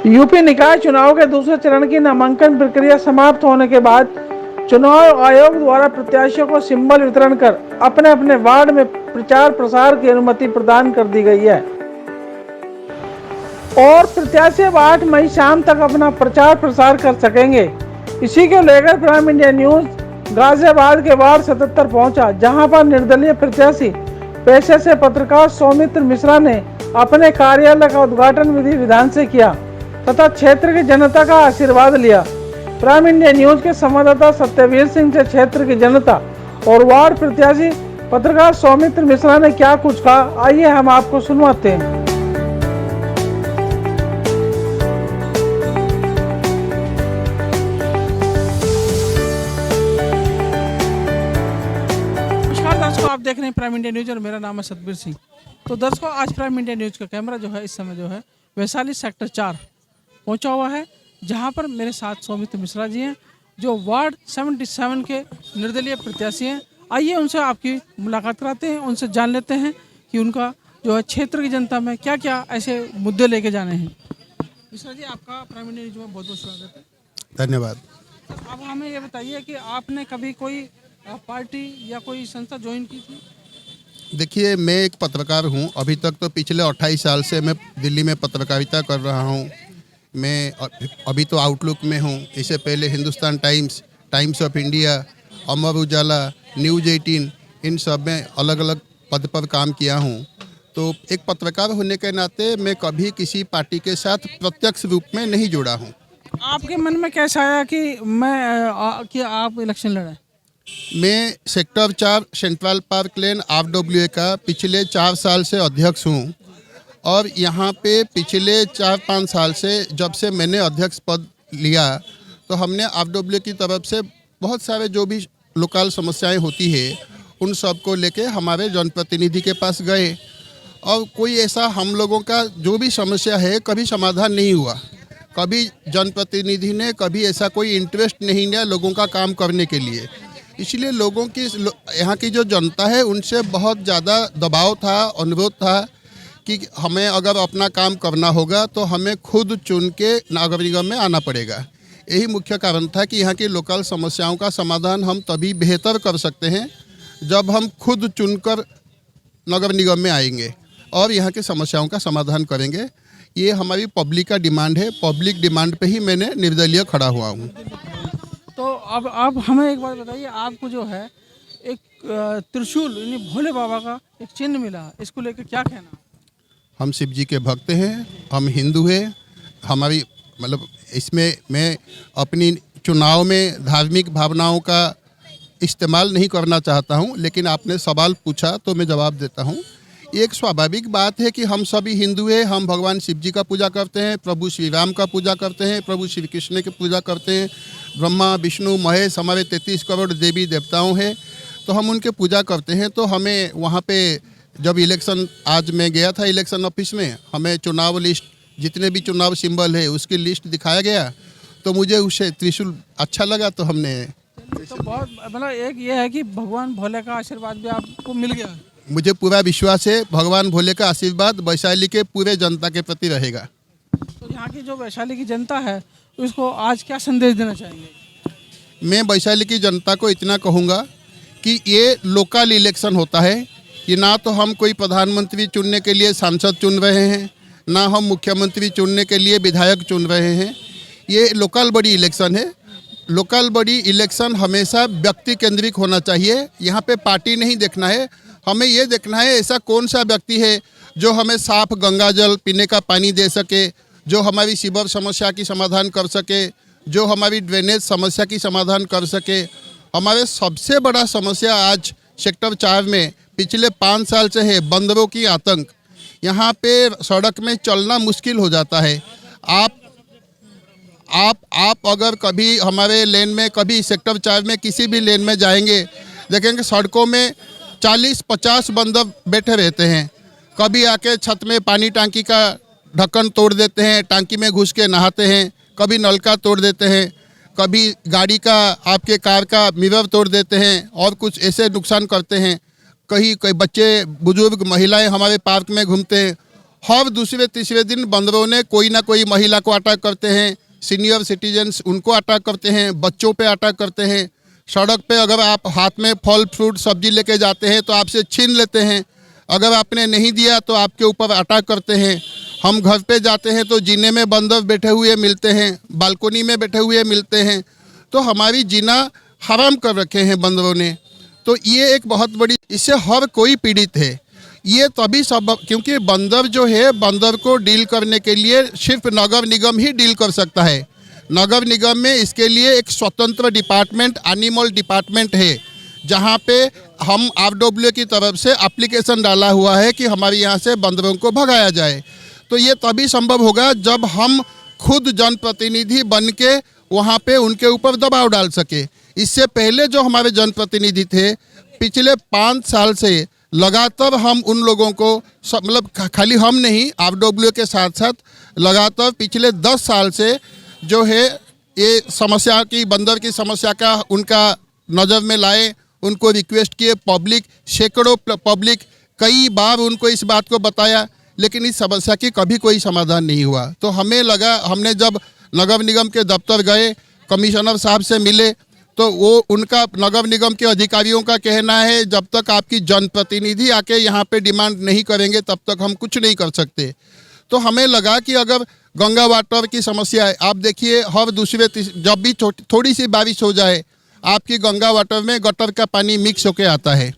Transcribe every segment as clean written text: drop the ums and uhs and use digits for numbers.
UP निकाय चुनाव के दूसरे चरण की नामांकन प्रक्रिया समाप्त होने के बाद चुनाव आयोग द्वारा प्रत्याशियों को सिंबल वितरण कर अपने अपने वार्ड में प्रचार प्रसार की अनुमति प्रदान कर दी गई है और प्रत्याशी अब 8 मई शाम तक अपना प्रचार प्रसार कर सकेंगे। इसी को लेकर प्राइम इंडिया न्यूज गाजियाबाद के वार्ड 77 पहुंचा, जहां पर निर्दलीय प्रत्याशी पेशे से पत्रकार सौमित्र मिश्रा ने अपने कार्यालय का उद्घाटन विधि विधान से किया तथा क्षेत्र की जनता का आशीर्वाद लिया। प्राइम इंडिया न्यूज के संवाददाता सत्यवीर सिंह से क्षेत्र की जनता और वार्ड प्रत्याशी पत्रकार सौमित्र मिश्रा ने क्या कुछ कहा, आइए हम आपको सुनवाते हैं। नमस्कार दर्शकों, आप देख रहे हैं प्राइम इंडिया न्यूज और मेरा नाम है सतबीर सिंह। तो दर्शकों, आज प्राइम इंडिया न्यूज का कैमरा जो है इस समय जो है वैशाली सेक्टर 4 पहुंचा हुआ है, जहां पर मेरे साथ सौमित्र मिश्रा जी हैं जो वार्ड 77 के निर्दलीय प्रत्याशी हैं। आइए उनसे आपकी मुलाकात कराते हैं, उनसे जान लेते हैं कि उनका जो है क्षेत्र की जनता में क्या क्या ऐसे मुद्दे लेके जाने हैं। मिश्रा जी, आपका प्राइम इंडिया न्यूज में बहुत बहुत स्वागत है। धन्यवाद। अब हमें ये बताइए कि आपने कभी कोई पार्टी या कोई संस्था ज्वाइन की थी? देखिए, मैं एक पत्रकार हूं। अभी तक तो पिछले 28 साल से मैं दिल्ली में पत्रकारिता कर रहा हूं। मैं अभी तो आउटलुक में हूं। इससे पहले Hindustan times, times of India, Amar Ujala, news 18, इन सब में अलग अलग पद पर काम किया हूं। तो एक पत्रकार होने के नाते मैं कभी किसी पार्टी के साथ प्रत्यक्ष रूप में नहीं जुड़ा हूं। आपके मन में कैसा आया कि आप इलेक्शन लड़ें? मैं सेक्टर 4 सेंट्रल पार्क लेन RWA का पिछले 4 साल से अध्यक्ष हूं और यहाँ पे पिछले 4-5 साल से जब से मैंने अध्यक्ष पद लिया तो हमने RWA की तरफ से बहुत सारे जो भी लोकल समस्याएं होती है उन सब को लेके हमारे जनप्रतिनिधि के पास गए और कोई ऐसा हम लोगों का जो भी समस्या है कभी समाधान नहीं हुआ। कभी जनप्रतिनिधि ने कभी ऐसा कोई इंटरेस्ट नहीं लिया लोगों का काम करने के लिए। इसलिए लोगों की यहाँ की जो जनता है उनसे बहुत ज़्यादा दबाव था, अनुरोध था कि हमें अगर अपना काम करना होगा तो हमें खुद चुन के नगर निगम में आना पड़ेगा। यही मुख्य कारण था कि यहाँ की लोकल समस्याओं का समाधान हम तभी बेहतर कर सकते हैं जब हम खुद चुनकर नगर निगम में आएंगे और यहाँ की समस्याओं का समाधान करेंगे। ये हमारी पब्लिक का डिमांड है। पब्लिक डिमांड पे ही मैंने निर्दलीय खड़ा हुआ हूँ। तो अब आप हमें एक बात बताइए, आपको जो है एक त्रिशूल यानी भोले बाबा का एक चिन्ह मिला, इसको लेकर क्या कहना? हम शिव जी के भक्त हैं, हम हिंदू हैं। हमारी मतलब इसमें मैं अपनी चुनाव में धार्मिक भावनाओं का इस्तेमाल नहीं करना चाहता हूं, लेकिन आपने सवाल पूछा तो मैं जवाब देता हूं। ये एक स्वाभाविक बात है कि हम सभी हिंदू हैं। हम भगवान शिव जी का पूजा करते हैं, प्रभु श्री राम का पूजा करते हैं, प्रभु श्री कृष्ण की पूजा करते हैं। ब्रह्मा विष्णु महेश हमारे 33 करोड़ देवी देवताओं हैं, तो हम उनके पूजा करते हैं। तो हमें वहाँ पे जब इलेक्शन, आज मैं गया था इलेक्शन ऑफिस में, हमें चुनाव लिस्ट जितने भी चुनाव सिंबल है उसकी लिस्ट दिखाया गया तो मुझे उसे त्रिशूल अच्छा लगा तो हमने तो बहुत मतलब एक ये है कि भगवान भोले का आशीर्वाद भी आपको मिल गया। मुझे पूरा विश्वास है भगवान भोले का आशीर्वाद वैशाली के पूरे जनता के प्रति रहेगा। तो यहाँ की जो वैशाली की जनता है उसको आज क्या संदेश देना चाहेंगे? मैं वैशाली की जनता को इतना कहूँगा कि ये लोकल इलेक्शन होता है। ये ना तो हम कोई प्रधानमंत्री चुनने के लिए सांसद चुन रहे हैं, ना हम मुख्यमंत्री चुनने के लिए विधायक चुन रहे हैं। ये लोकल बॉडी इलेक्शन है। लोकल बॉडी इलेक्शन हमेशा व्यक्ति केंद्रित होना चाहिए। यहाँ पे पार्टी नहीं देखना है, हमें ये देखना है ऐसा कौन सा व्यक्ति है जो हमें साफ गंगा जल पीने का पानी दे सके, जो हमारी सीवर समस्या की समाधान कर सके, जो हमारी ड्रेनेज समस्या की समाधान कर सके। हमारे सबसे बड़ा समस्या आज सेक्टर 4 में पिछले 5 साल से है बंदरों की आतंक। यहाँ पे सड़क में चलना मुश्किल हो जाता है। आप अगर कभी हमारे लेन में, कभी सेक्टर 4 में किसी भी लेन में जाएंगे, देखेंगे सड़कों में 40-50 बंदर बैठे रहते हैं। कभी आके छत में पानी टांकी का ढक्कन तोड़ देते हैं, टांकी में घुस के नहाते हैं, कभी नलका तोड़ देते हैं, कभी गाड़ी का, आपके कार का मिरर तोड़ देते हैं और कुछ ऐसे नुकसान करते हैं। कई बच्चे, बुजुर्ग, महिलाएं हमारे पार्क में घूमते हैं हर दूसरे तीसरे दिन बंदरों ने कोई ना कोई महिला को अटैक करते हैं, सीनियर सिटीजन्स उनको अटैक करते हैं, बच्चों पे अटैक करते हैं। सड़क पे अगर आप हाथ में फल फ्रूट सब्जी लेके जाते हैं तो आपसे छीन लेते हैं, अगर आपने नहीं दिया तो आपके ऊपर अटैक करते हैं। हम घर पे जाते हैं तो जीने में बंदर बैठे हुए मिलते हैं, बालकोनी में बैठे हुए मिलते हैं। तो हमारी जीना हराम कर रखे हैं बंदरों ने। तो ये एक बहुत बड़ी, इससे हर कोई पीड़ित है। ये तभी सब, क्योंकि बंदर जो है, बंदर को डील करने के लिए सिर्फ नगर निगम ही डील कर सकता है। नगर निगम में इसके लिए एक स्वतंत्र डिपार्टमेंट, एनिमल डिपार्टमेंट है, जहाँ पे हम RWA की तरफ से एप्लीकेशन डाला हुआ है कि हमारे यहाँ से बंदरों को भगाया जाए। तो ये तभी संभव होगा जब हम खुद जनप्रतिनिधि बन के वहाँ पे उनके ऊपर दबाव डाल सके। इससे पहले जो हमारे जनप्रतिनिधि थे, पिछले 5 साल से लगातार हम उन लोगों को, मतलब खाली हम नहीं, RWA के साथ साथ लगातार पिछले 10 साल से जो है ये समस्या की, बंदर की समस्या का उनका नज़र में लाए, उनको रिक्वेस्ट किए। पब्लिक, सैकड़ों पब्लिक, कई बार उनको इस बात को बताया, लेकिन इस समस्या की कभी कोई समाधान नहीं हुआ। तो हमें लगा, हमने जब नगर निगम के दफ्तर गए, कमिश्नर साहब से मिले, तो वो उनका, नगर निगम के अधिकारियों का कहना है जब तक आपकी जनप्रतिनिधि आके यहाँ पे डिमांड नहीं करेंगे तब तक हम कुछ नहीं कर सकते। तो हमें लगा कि अगर गंगा वाटर की समस्या है, आप देखिए हर दूसरे जब भी थोड़ी सी बारिश हो जाए, आपकी गंगा वाटर में गटर का पानी मिक्स होके आता है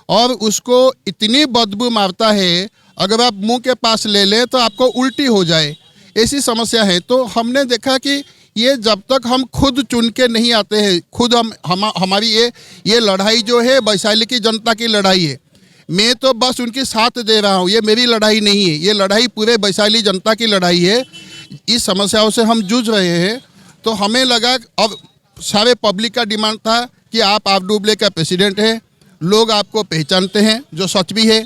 और उसको इतनी बदबू मारता है, अगर आप मुंह के पास ले लें तो आपको उल्टी हो जाए, ऐसी समस्या है। तो हमने देखा कि ये जब तक हम खुद चुन के नहीं आते हैं, खुद हमारी ये लड़ाई जो है वैशाली की जनता की लड़ाई है। मैं तो बस उनकी साथ दे रहा हूँ, ये मेरी लड़ाई नहीं है, ये लड़ाई पूरे वैशाली जनता की लड़ाई है। इस समस्याओं से हम जूझ रहे हैं। तो हमें लगा, अब सारे पब्लिक का डिमांड था कि आप RWA का प्रेसिडेंट हैं, लोग आपको पहचानते हैं, जो सच भी है।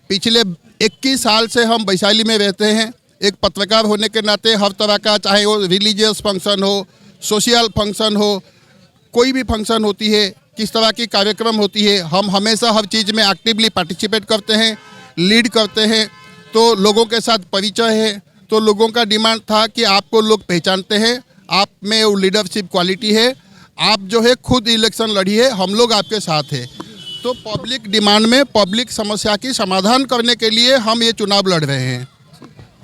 पिछले 21 साल से हम वैशाली में रहते हैं। एक पत्रकार होने के नाते हर तरह का, चाहे वो रिलीजियस फंक्शन हो, सोशल फंक्शन हो, कोई भी फंक्शन होती है, किस तरह की कार्यक्रम होती है, हम हमेशा हर चीज़ में एक्टिवली पार्टिसिपेट करते हैं, लीड करते हैं। तो लोगों के साथ परिचय है। तो लोगों का डिमांड था कि आपको लोग पहचानते हैं, आप में वो लीडरशिप क्वालिटी है, आप जो है खुद इलेक्शन लड़िए, हम लोग आपके साथ हैं। तो पब्लिक डिमांड में, पब्लिक समस्या की समाधान करने के लिए हम ये चुनाव लड़ रहे हैं।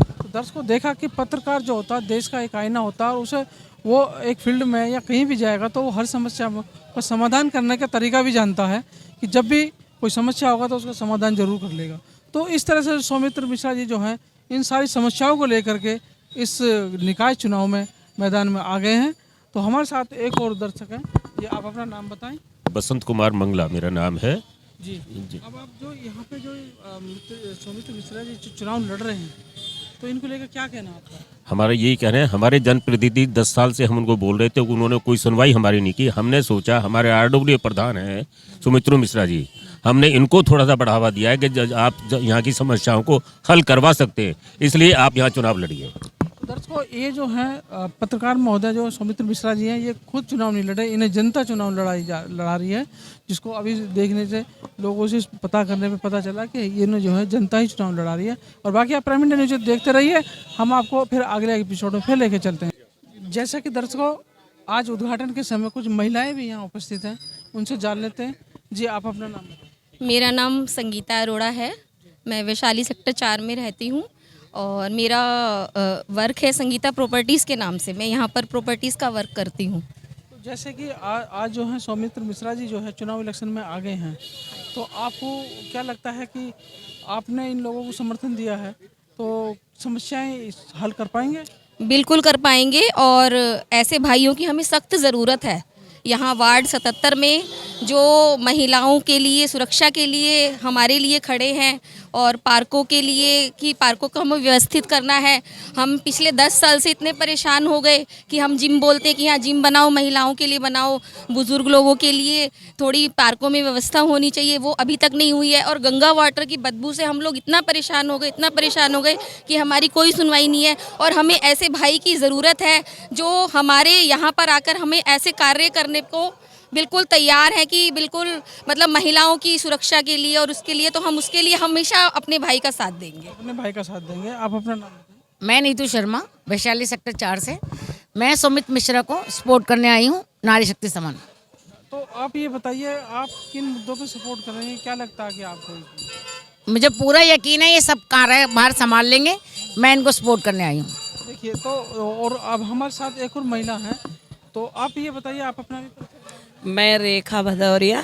तो दर्शकों, देखा कि पत्रकार जो होता है देश का एक आईना होता है, और उसे वो एक फील्ड में या कहीं भी जाएगा तो वो हर समस्या का समाधान करने का तरीका भी जानता है कि जब भी कोई समस्या होगा तो उसका समाधान जरूर कर लेगा। तो इस तरह से सौमित्र मिश्रा जी जो हैं, इन सारी समस्याओं को लेकर के इस निकाय चुनाव में मैदान में आ गए हैं। तो हमारे साथ एक और दर्शक हैं, ये आप अपना नाम बताएं। बसंत कुमार मंगला मेरा नाम है। जी। अब आप जो यहाँ पे जो सौमित्र मिश्रा जी चुनाव लड़ रहे हैं, तो इनको लेकर क्या कहना है आपका? हमारा यही कहना है, हमारे जनप्रतिनिधि 10 साल से हम उनको बोल रहे थे, उन्होंने कोई सुनवाई हमारी नहीं की। हमने सोचा, हमारे RWA प्रधान हैं सौमित्र मिश्रा जी, हमने इनको थोड़ा सा बढ़ावा दिया है कि आप यहाँ की समस्याओं को हल करवा सकते हैं, इसलिए आप यहाँ चुनाव लड़िए। दर्शकों, ये जो है पत्रकार महोदय जो सौमित्र मिश्रा जी हैं, ये खुद चुनाव नहीं लड़े, इन्हें जनता चुनाव लड़ा रही है, जिसको अभी देखने से, लोगों से पता करने में पता चला कि ये जो है जनता ही चुनाव लड़ा रही है। और बाकी आप प्राइम इंडिया न्यूज़ देखते रहिए, हम आपको फिर अगले एपिसोड में फिर लेके चलते हैं। जैसा कि दर्शकों, आज उद्घाटन के समय कुछ महिलाएं भी यहाँ उपस्थित हैं, उनसे जान लेते हैं। जी, आप अपना नाम बताएं। मेरा नाम संगीता अरोड़ा है, मैं वैशाली सेक्टर 4 में रहती हूँ और मेरा वर्क है संगीता प्रॉपर्टीज़ के नाम से। मैं यहाँ पर प्रॉपर्टीज़ का वर्क करती हूँ। तो जैसे कि आज जो है सौमित्र मिश्रा जी जो है चुनाव इलेक्शन में आ गए हैं, तो आपको क्या लगता है कि आपने इन लोगों को समर्थन दिया है तो समस्याएं हल कर पाएंगे? बिल्कुल कर पाएंगे, और ऐसे भाइयों की हमें सख्त ज़रूरत है। यहाँ वार्ड 77 में जो महिलाओं के लिए, सुरक्षा के लिए हमारे लिए खड़े हैं, और पार्कों के लिए कि पार्कों को हमें व्यवस्थित करना है। हम पिछले 10 साल से इतने परेशान हो गए कि हम जिम बोलते कि यहाँ जिम बनाओ, महिलाओं के लिए बनाओ, बुज़ुर्ग लोगों के लिए थोड़ी पार्कों में व्यवस्था होनी चाहिए, वो अभी तक नहीं हुई है। और गंगा वाटर की बदबू से हम लोग इतना परेशान हो गए कि हमारी कोई सुनवाई नहीं है। और हमें ऐसे भाई की ज़रूरत है जो हमारे यहाँ पर आकर हमें ऐसे कार्य करने को बिल्कुल तैयार हैं कि बिल्कुल मतलब महिलाओं की सुरक्षा के लिए और उसके लिए तो हम उसके लिए हमेशा अपने भाई का साथ देंगे। अपने भाई का साथ देंगे। आप अपना नाम बताइए। मैं नीतू शर्मा, वैशाली सेक्टर 4 से। मैं सुमित मिश्रा को सपोर्ट करने आई हूँ, नारी शक्ति समान। तो आप ये बताइए, आप किन मुद्दों पे सपोर्ट कर रहे हैं, क्या लगता है कि आपको? मुझे पूरा यकीन है ये सब कार्य बाहर संभाल लेंगे। मैं इनको सपोर्ट करने आई हूँ। देखिए तो, और अब हमारे साथ एक और महिला है, तो आप ये बताइए, आप अपना भी परिचय। मैं रेखा भदौरिया,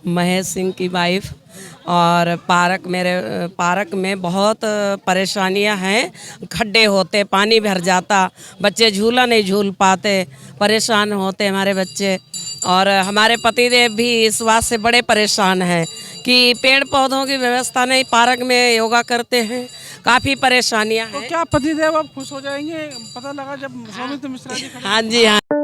महेश सिंह की वाइफ। और पार्क में बहुत परेशानियां हैं, खड्डे होते, पानी भर जाता, बच्चे झूला नहीं झूल पाते, परेशान होते हमारे बच्चे। और हमारे पतिदेव भी इस बात से बड़े परेशान हैं कि पेड़ पौधों की व्यवस्था नहीं, पार्क में योगा करते हैं, काफ़ी परेशानियां तो हैं। क्या पतिदेव आप खुश हो जाएंगे? पता लगा जब सुमित मिश्रा जी खड़े। हाँ जी, हाँ।